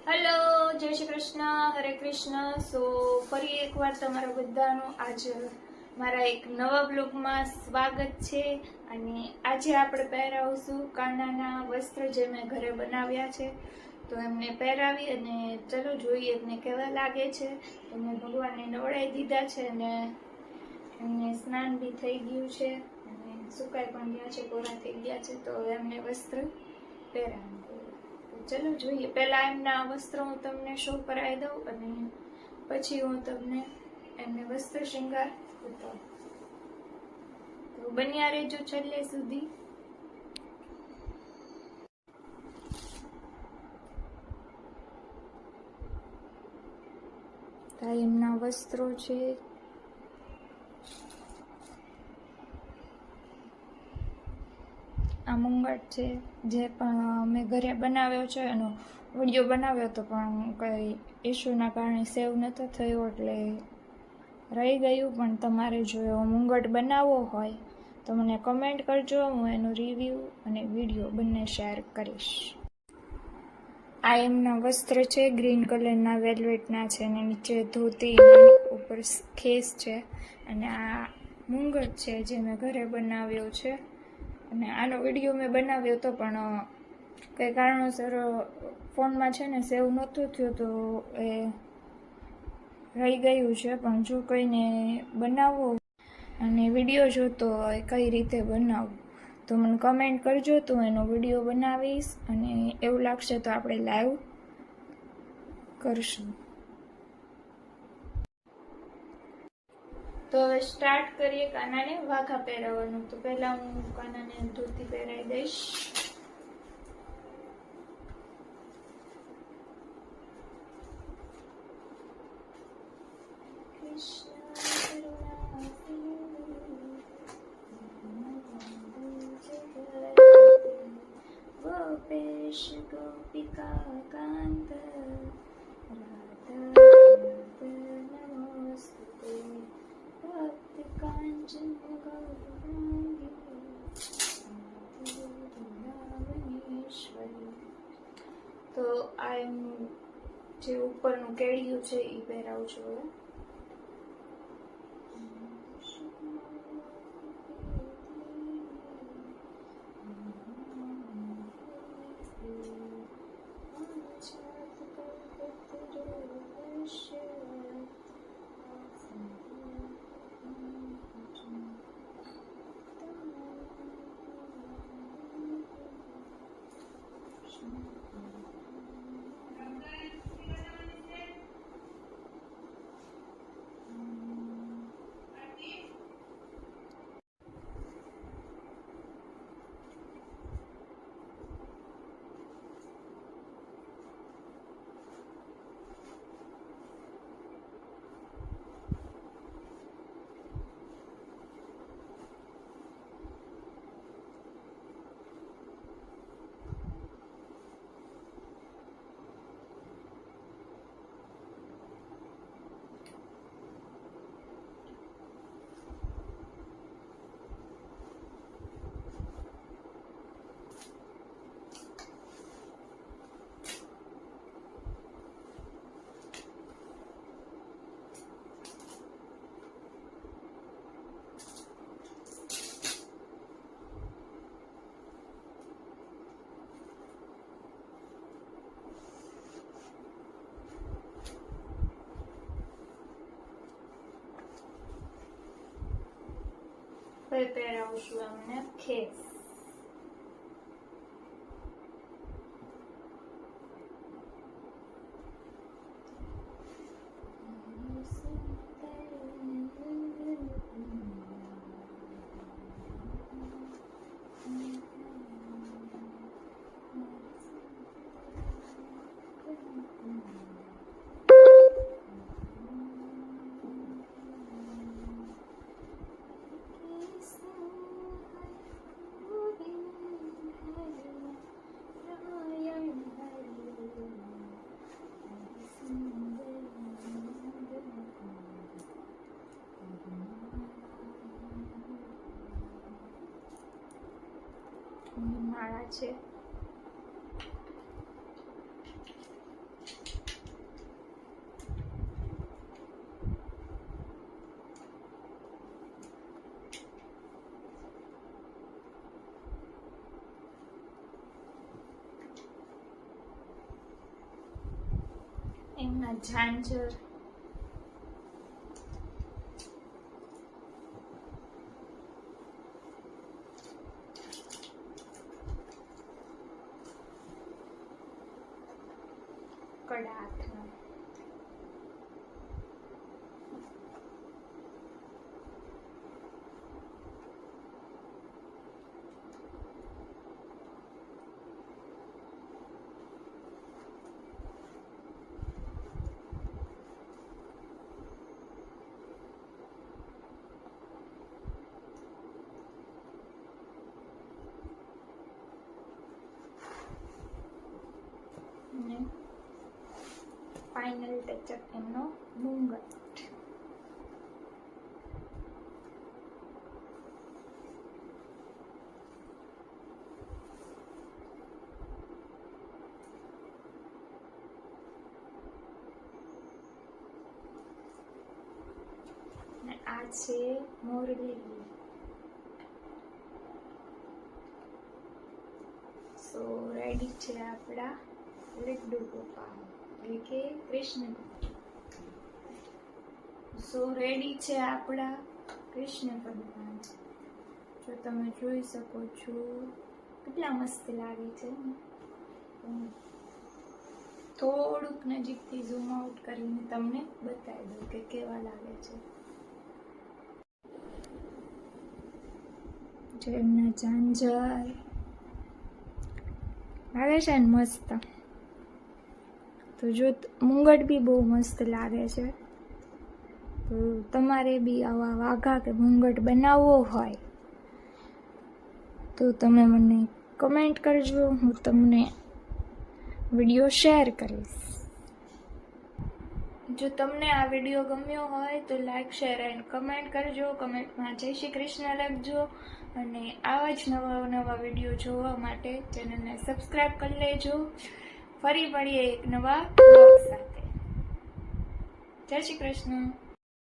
Hello, જય શ્રી કૃષ્ણ, હરે કૃષ્ણ. સો ફરી એકવાર તમારા બધાનું આજે મારા એક નવા બ્લોગમાં સ્વાગત છે. અને આજે આપણે પહેરાવશું કાનાના વસ્ત્ર જે મેં ઘરે બનાવ્યા છે. તો એમને પહેરાવી અને ચલો જોઈએ એમને કેવા લાગે છે. એમને ભગવાનને નવડાવી દીધા છે અને એમને સ્નાન બી થઈ ગયું છે અને સુકાઈ પણ ગયા છે, કોરા થઈ ગયા છે. તો હવે એમને વસ્ત્ર પહેરાવું. ચલો જોઈએ. પહેલા એમના વસ્ત્ર હું તમને શો કરાવી દઉં અને પછી હું તમને એમને વસ્ત્ર શૃંગાર બતાવું. તો બન્યા રહેજો છેલ્લે સુધી. તો એમના વસ્ત્રો છે. આ મુંગટ છે જે પણ મેં ઘરે બનાવ્યો છે. એનો વિડીયો બનાવ્યો હતો પણ કંઈ ઇસ્યુના કારણે સેવ નહોતો થયો એટલે રહી ગયું. પણ તમારે જો એવો મુંગટ બનાવવો હોય તો મને કમેન્ટ કરજો, હું એનો રિવ્યૂ અને વિડીયો બંને શેર કરીશ. આ એમના વસ્ત્ર છે, ગ્રીન કલરના વેલ્વેટના છે અને નીચે ધોતી ઉપર ખેસ છે. અને આ મુંગટ છે જે મેં ઘરે બનાવ્યો છે. અને આનો વિડીયો મેં બનાવ્યો હતો પણ કંઈ કારણોસર ફોનમાં છે ને સેવ નહોતું થયું તો એ રહી ગયું છે. પણ જો કોઈને બનાવવો અને વિડીયો જોતો હોય કઈ રીતે બનાવવું તો મને કમેન્ટ કરજો, તો એનો વિડીયો બનાવીશ. અને એવું લાગશે તો આપણે લાઈવ કરશું. તો હવે સ્ટાર્ટ કરીએ કાનાને વાઘા પહેરાવવાનું. તો પહેલા હું કાનાને ધોતી પહેરાવી દઈશ. ગોપેશ ગોપિકા કાંત તો આ એમનું જે ઉપરનું કેડિયું છે એ પહેરાવું છું હવે. હવે પહેરાવું છું એમને ખેસ. માળા છે. એમના ઝાંઝર, કડા હાથમાં, અને ફાઇનલ ટચઅપ એમનો મુંગટ. અને આ છે મોરલી. સો રેડી છે આપણા લડ્ડુ ગોપાલ એટલે કે કૃષ્ણ. સો રેડી છે આપણા કૃષ્ણ ભગવાન. જો તમે જોઈ શકો છો કેટલા મસ્ત લાગે છે. થોડુંક નજીકથી ઝૂમ આઉટ કરીને તમને બતાવી દઉં કે કેવા લાગે છે. જે એમના ઝાંઝર લાગે છે ને મસ્ત. તો જો મુંગટ બી બહુ મસ્ત લાગે છે. તો તમારે બી આવા વાઘા કે મુંગટ બનાવવો હોય તો તમે મને કમેન્ટ કરજો, હું તમને વિડીયો શેર કરીશ. જો તમને આ વિડીયો ગમ્યો હોય તો લાઈક, શેર એન્ડ કમેન્ટ કરજો. કમેન્ટમાં જય શ્રી કૃષ્ણ લખજો. અને આવા જ નવા વિડીયો જોવા માટે ચેનલને સબસ્ક્રાઈબ કરી લેજો. ફરી મળીએ એક નવા બ્લોગ સાથે. જય શ્રી કૃષ્ણ.